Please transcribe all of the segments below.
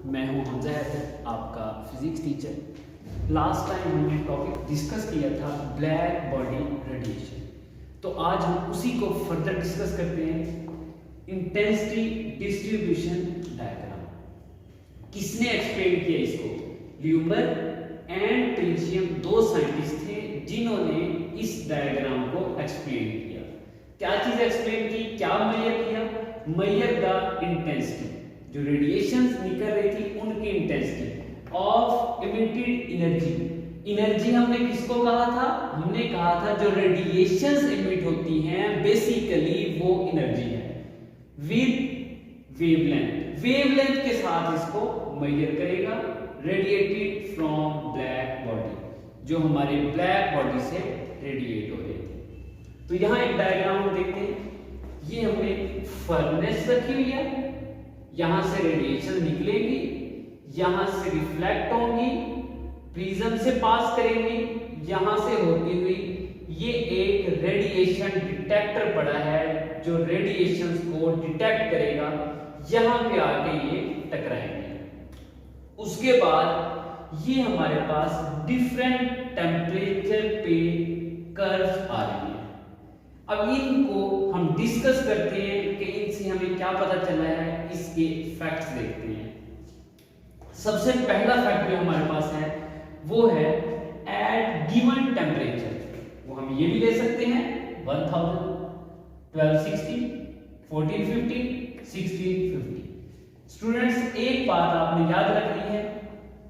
मैं हूं हमजा हैदर, आपका फिजिक्स टीचर। लास्ट टाइम हमने टॉपिक डिस्कस किया था ब्लैक बॉडी रेडिएशन, तो आज हम उसी को फर्दर डिस्कस करते हैं। इंटेंसिटी डिस्ट्रीब्यूशन डायग्राम किसने एक्सप्लेन किया इसको? ल्यूमर एंड ट्रिशियम, दो साइंटिस्ट थे जिन्होंने इस डायग्राम को एक्सप्लेन किया। क्या चीज एक्सप्लेन की, क्या मेजर किया? मेजर द इंटेंसिटी, जो रेडिएशंस निकल रही थी उनकी intensity of emitted energy. Energy हमने किसको कहा था? हमने कहा था जो रेडिएशंस इमिट होती हैं बेसिकली वो एनर्जी है विद वेवलेंथ। वेवलेंथ के साथ इसको मेजर करेगा, रेडिएटेड फ्रॉम ब्लैक बॉडी, जो हमारे ब्लैक बॉडी से रेडिएट हो रहे थे। तो यहां एक डायग्राम देखते हैं। ये हमने फर्नेस रखी हुई है, यहां से रेडिएशन निकलेगी, यहां से रिफ्लेक्ट होंगी, प्रिज्म से पास करेंगी, यहां से होती हुई ये एक रेडिएशन डिटेक्टर पड़ा है जो रेडिएशंस को डिटेक्ट करेगा, यहां पे आके ये टकराएंगे। उसके बाद ये हमारे पास डिफरेंट टेम्परेचर पे कर्व्स आ रही है। अब इनको हम डिस्कस करते हैं कि इनसे हमें क्या पता चला है, इसके फैक्ट्स देखते हैं। सबसे पहला फैक्ट जो हमारे पास है वो है एट गिवन टेम्परेचर। वो हम ये भी ले सकते हैं 1000, 1260, 1450, 1650। स्टूडेंट्स, एक बात आपने याद रखनी है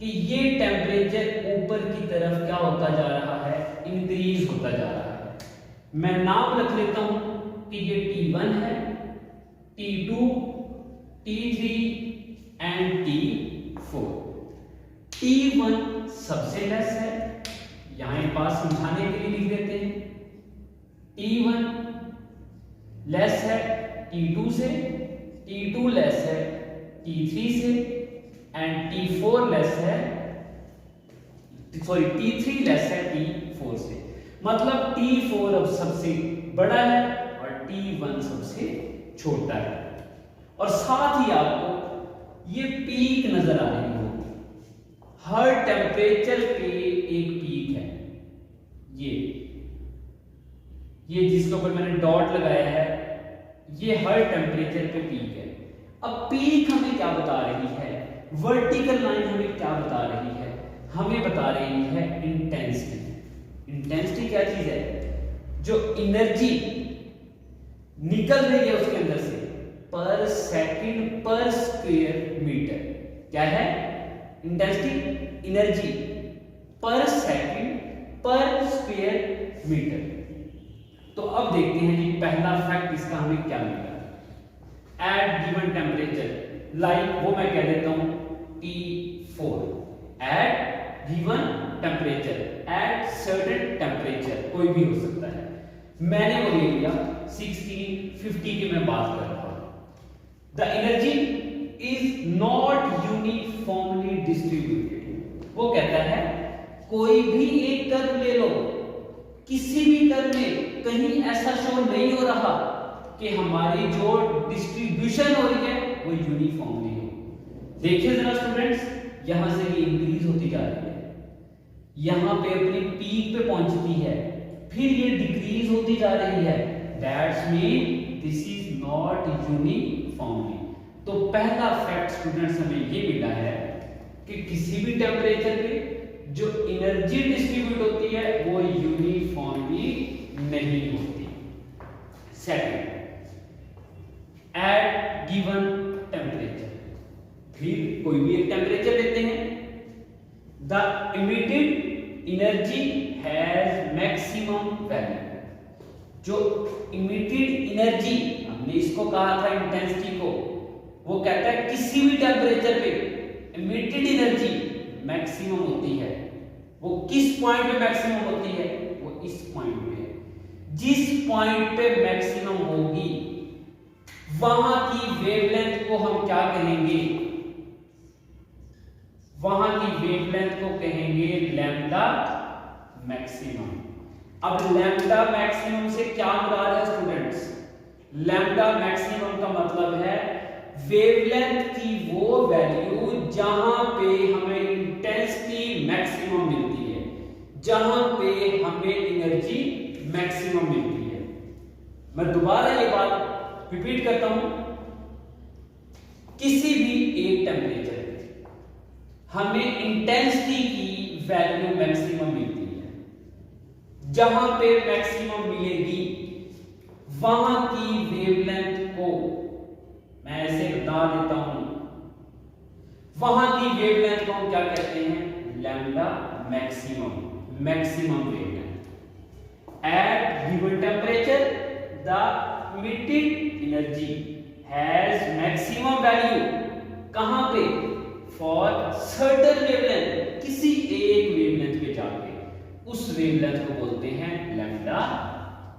कि ये टेम्परेचर ऊपर की तरफ क्या होता जा रहा है, इंक्रीज होता जा रहा है। मैं नाम रख लेता हूं कि ये T1 है, T2, T3 and T4। T1 सबसे लेस है, यहां एक बात समझाने के लिए लिख देते हैं। T1 लेस है T2 से, T2 लेस है T3 से एंड T4 लेस है, सॉरी T3 लेस है T4 से। मतलब T4 अब सबसे बड़ा है और T1 सबसे छोटा है। और साथ ही आपको ये पीक नजर आ रही होगी, हर टेम्परेचर पे एक पीक है। ये जिसके ऊपर मैंने डॉट लगाया है, ये हर टेम्परेचर पे पीक है। अब पीक हमें क्या बता रही है? वर्टिकल लाइन हमें क्या बता रही है? हमें बता रही है इंटेंसिटी। इंटेंसिटी क्या चीज है? जो एनर्जी निकल रही है उसके अंदर से पर सेकंड पर स्क्वायर मीटर। क्या है intensity? Energy per second per square metre. तो अब देखते हैं जी पहला फैक्ट इसका हमें क्या मिला। एट गिवन टेम्परेचर, लाइक वो मैं कह देता हूं T4 at given temperature, at certain temperature, कोई भी हो सकता है। मैंने वो ले लिया 1650 की मैं बात कर रहा हूं। The energy is not uniformly distributed. वो कहता है कोई भी एक कर्व ले लो, किसी भी कर्व में कहीं ऐसा शो नहीं हो रहा कि हमारी जो डिस्ट्रीब्यूशन हो रही है वो यूनिफॉर्मली हो। देखिए जरा स्टूडेंट्स, यहां से ये इंक्रीज होती जा रही है, यहां पे अपनी पीक पे पहुंचती है, फिर ये डिक्रीज होती जा रही है। That's mean this is not uniformly. तो पहला फैक्ट स्टूडेंट्स हमें ये मिला है कि किसी भी टेम्परेचर पे जो एनर्जी डिस्ट्रीब्यूट होती है वो यूनिफॉर्मली नहीं होती। सेकंड, एट गिवन टेम्परेचर, फिर कोई भी एक टेम्परेचर लेते हैं, the emitted energy has maximum value. जो इमिटेड एनर्जी, हमने इसको कहा था इंटेंसिटी को, वो कहता है किसी भी टेम्परेचर पे इमिटेड एनर्जी मैक्सिमम होती है। वो किस पॉइंट पे मैक्सिमम होती है? वो इस पॉइंट पे है। जिस पॉइंट पे मैक्सिमम होगी वहां की वेवलेंथ को हम क्या कहेंगे? वहां की वेवलेंथ को कहेंगे लैम्डा मैक्सिमम। अब लैम्डा मैक्सिमम से क्या मुराद है स्टूडेंट्स? लैम्डा मैक्सिमम का मतलब है वेवलेंथ की वो वैल्यू जहां पे हमें इंटेंसिटी मैक्सिमम मिलती है, जहां पे हमें एनर्जी मैक्सिमम मिलती है। मैं दोबारा ये बात रिपीट करता हूं, किसी भी एक टेम्परेचर पे हमें इंटेंसिटी की वैल्यू मैक्सिमम मिलती है। जहां पे मैक्सिमम मिलेगी वहां की वेवलेंथ को मैं ऐसे बता देता हूं, वहां की वेवलेंथ को हम क्या कहते हैं? Lambda maximum, maximum wavelength. At given temperature the emitted energy has maximum value. कहां पे? फॉर सर्टेन वेवलेंथ, किसी एक वेवलेंथ पे जाके उस वेवलेंथ को बोलते हैं lambda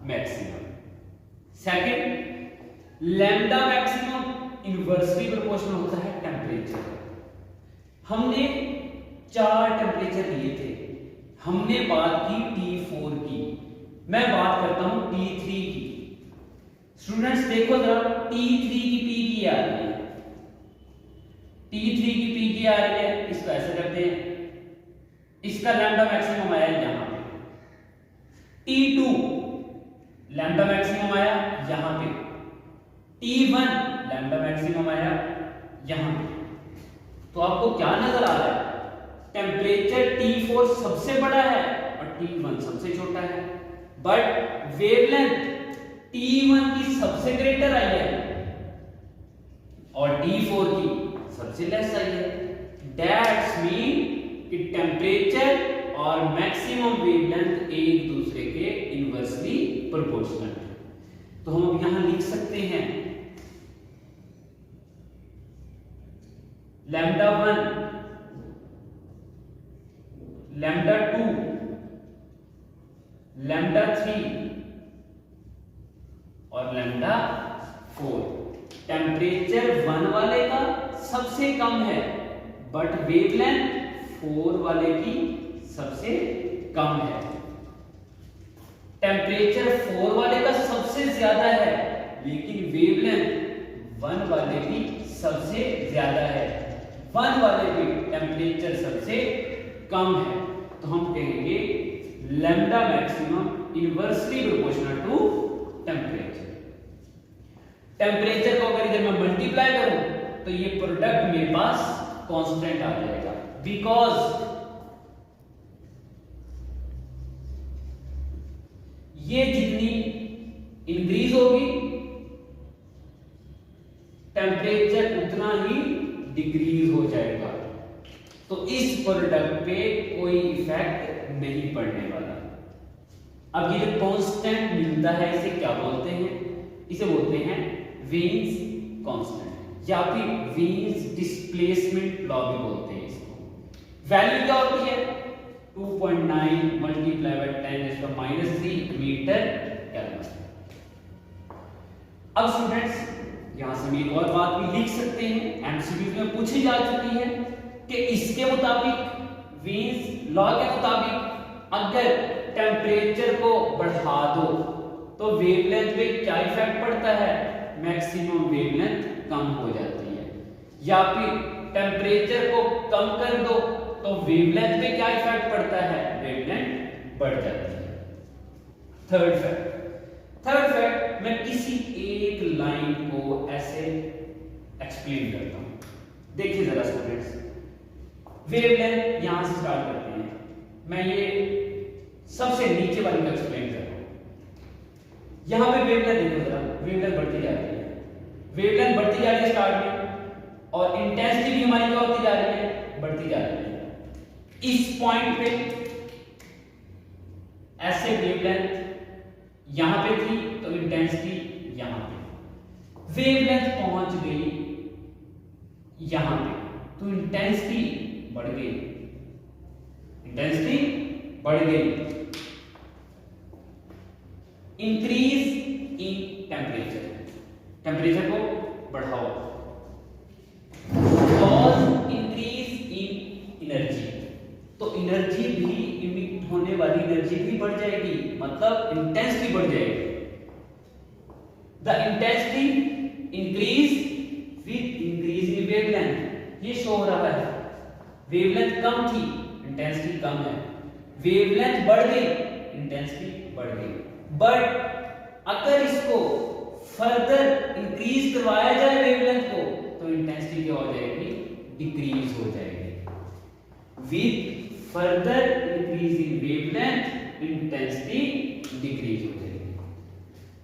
maximum. Second, lambda maximum inversely proportional होता है टेम्परेचर। हमने 4 टेम्परेचर लिए थे, हमने बात की T4 की, मैं बात करता हूं T3 की। स्टूडेंट्स देखो जरा, T3 की पी की आ रही है, T3 की पी की आ रही है, इसको ऐसे करते हैं, इसका लैम्डा मैक्सिमम आया यहां पे। T2 लैम्डा मैक्सिमम आया यहां पे, T1 लैम्डा मैक्सिमम आया यहां पे। तो आपको क्या नजर आ रहा है? टेम्परेचर T4 सबसे बड़ा है और T1 सबसे छोटा है, बट वेवलेंथ T1 की सबसे ग्रेटर आई है और T4 की सबसे लेस आई है। दैट्स मीन कि टेम्परेचर और मैक्सिमम वेवलेंथ एक दूसरे के इनवर्सली प्रोपोर्शनल है। तो हम अब यहां लिख सकते हैं लैम्डा 1, लैम्डा 2, लैम्डा 3 और लैम्डा 4। टेम्परेचर 1 वाले का सबसे कम है, बट वेवलेंथ 4 वाले की सबसे कम है। टेम्परेचर 4 वाले का सबसे ज्यादा है, लेकिन वेवलेंथ 1 वाले की सबसे ज्यादा है। 1 वाले की टेम्परेचर सबसे कम है, तो हम कहेंगे lambda maximum inversely proportional to temperature. Temperature को अगर इधर मैं मल्टीप्लाई करूं तो ये प्रोडक्ट मेरे पास कांस्टेंट आ जाएगा, बिकॉज ये जितनी इंक्रीज होगी टेम्परेचर उतना ही डिक्रीज हो जाएगा। तो इस प्रोडक्ट पे कोई इफेक्ट नहीं पड़ने वाला। अब ये जो कांस्टेंट मिलता है इसे क्या बोलते हैं? इसे बोलते हैं वीन्स कांस्टेंट या फिर वीन्स डिस्प्लेसमेंट लॉ भी बोलते हैं इसको। वैल्यू क्या होती है? 2.9 मल्टीप्लाई बाय 10⁻³ मीटर केल्विन। अब स्टूडेंट्स यहां से हम एक और बात भी लिख सकते हैं, एमसीक्यू में पूछी जा चुकी है कि इसके मुताबिक वीन्स लॉ के मुताबिक अगर टेम्परेचर को बढ़ा दो तो वेवलेंथ पे क्या इफेक्ट पड़ता है? मैक्सिमम वेवलेंथ कम हो जाती है। या फिर टेम्परेचर को कम कर दो तो वेवलेंथ पे क्या इफेक्ट पड़ता है? वेवलेंथ बढ़ जाती है। थर्ड फैक्ट मैं किसी एक लाइन को ऐसे एक्सप्लेन करता हूं। देखिए जरा स्टूडेंट्स, वेवलेंथ यहां से स्टार्ट करते हैं। मैं ये सबसे नीचे वाली को एक्सप्लेन कर रहा हूं। यहां पे वेवलेंथ देखो जरा, वेवलेंथ बढ़ती जा रही है, वेवलेंथ बढ़ती जा रही है स्टार्ट में, और इंटेंसिटी भी हमारी क्या होती जा रही है? बढ़ती जा रही है। इस पॉइंट पे ऐसे वेवलेंथ यहां पे थी तो इंटेंसिटी यहां पे, वेवलेंथ पहुंच गई यहां पे तो इंटेंसिटी बढ़ गई, इंटेंसिटी बढ़ गई। इंक्रीज इन टेम्परेचर, टेम्परेचर को बढ़ाओ, कॉज इंक्रीज इन एनर्जी, तो एनर्जी भी इमिट होने वाली एनर्जी भी बढ़ जाएगी, मतलब इंटेंसिटी बढ़ जाएगी। The intensity increase with increase in wavelength, ये शो शो हो रहा है, वेवलेंथ कम थी, इंटेंसिटी कम है, वेवलेंथ बढ़ गई, इंटेंसिटी बढ़ गई। बट अगर इसको फर्दर इंक्रीज करवाया जाए वेवलेंथ को, तो इंटेंसिटी क्या हो जाएगी, डिक्रीज हो जाएगी। With further increase in wavelength intensity decrease हो जाएगी।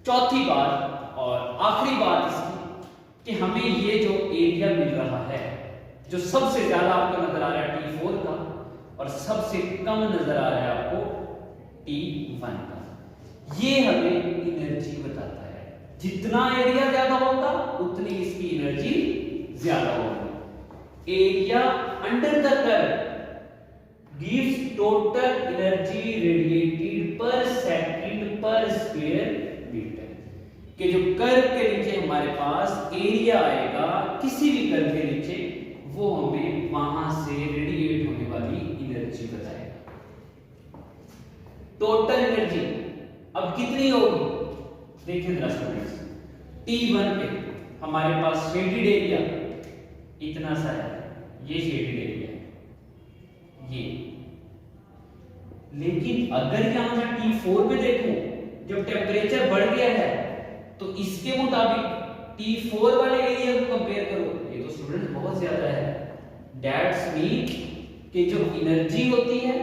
चौथी बात और आखिरी बात इसकी कि हमें ये जो एरिया मिल रहा है, जो सबसे ज्यादा आपको नजर आ रहा है T4 का और सबसे कम नजर आ रहा है आपको T1 का, ये हमें एनर्जी बताता है। जितना एरिया ज्यादा होगा उतनी इसकी एनर्जी ज्यादा होगी। Area under the curve gives total energy radiated पर सेकंड पर स्क्वायर मीटर। कि जो कर्व के नीचे हमारे पास एरिया आएगा, किसी भी कर्व के नीचे, वो हमें वहां से रेडिएट होने वाली एनर्जी बताएगा। टोटल एनर्जी अब कितनी होगी, देखिए जरा स्टूडेंट्स, T1 पे हमारे पास शेडेड एरिया इतना सा है, ये शेडेड एरिया है ये। लेकिन अगर यहां मैं T4 पे देखूं, जब टेम्परेचर बढ़ गया है, तो इसके मुताबिक T4 वाले एरिया को कंपेयर करो, ये तो स्टूडेंट बहुत ज्यादा है। दैट्स मीन कि जो एनर्जी होती है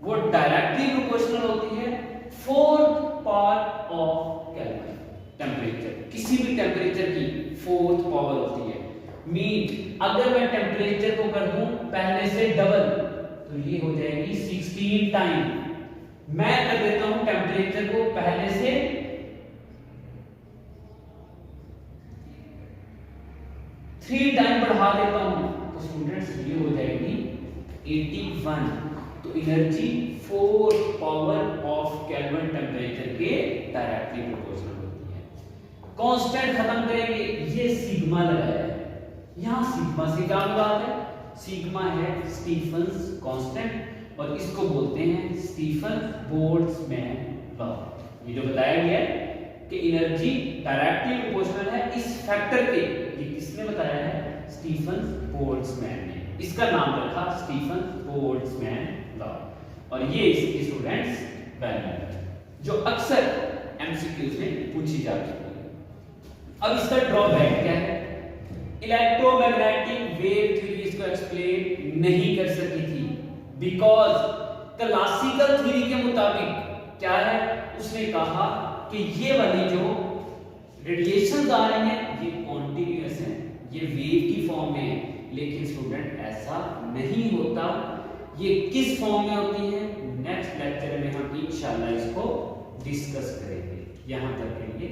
वो डायरेक्टली प्रोपोर्शनल होती है fourth power of kelvin. Temperature, किसी भी टेम्परेचर की फोर्थ पावर होती है। मीन अगर मैं टेम्परेचर को कर दूं पहले से डबल, तो ये हो जाएगी 16 टाइम। मैं कर देता हूं टेम्परेचर को पहले से 3 टाइम बढ़ा देता हूं, तो स्टूडेंट्स ये हो जाएगी 81। तो energy 4 power of kelvin temperature के डायरेक्टली प्रोपोर्शनल होती है। कांस्टेंट खत्म करेंगे, ये सिग्मा लगाया है, यहां सिग्मा से क्या बात है, सिग्मा है स्टीफन्स कांस्टेंट और इसको बोलते हैं स्टीफन बोल्ट्जमैन लॉ। ये जो बताया गया है कि एनर्जी डायरेक्टली प्रोपोर्शनल है इस फैक्टर के, ये किसने बताया है, स्टीफन बोल्ट्जमैन ने। इसका नाम रखा स्टीफन बोल्ट्जमैन लॉ और ये इसके स्टूडेंट्स वैल्यू है जो अक्सर एमसीक्यूज में पूछी जाती है। अब इसका ड्रॉबैक क्या है, इलेक्ट्रोमैग्नेटिक वेव थ्योरी इसको एक्सप्लेन नहीं कर सकी थी, बिकॉज क्लासिकल थ्योरी के मुताबिक क्या है, उसने कहा कि ये वाली जो रेडिएशंस आ रही हैं ये कॉन्टिन्यूअस हैं, ये वेव की फॉर्म में है। लेकिन स्टूडेंट ऐसा नहीं होता, ये किस फॉर्म में होती है, नेक्स्ट लेक्चर में हम इंशाल्लाह इसको डिस्कस करेंगे। यहां तक के लिए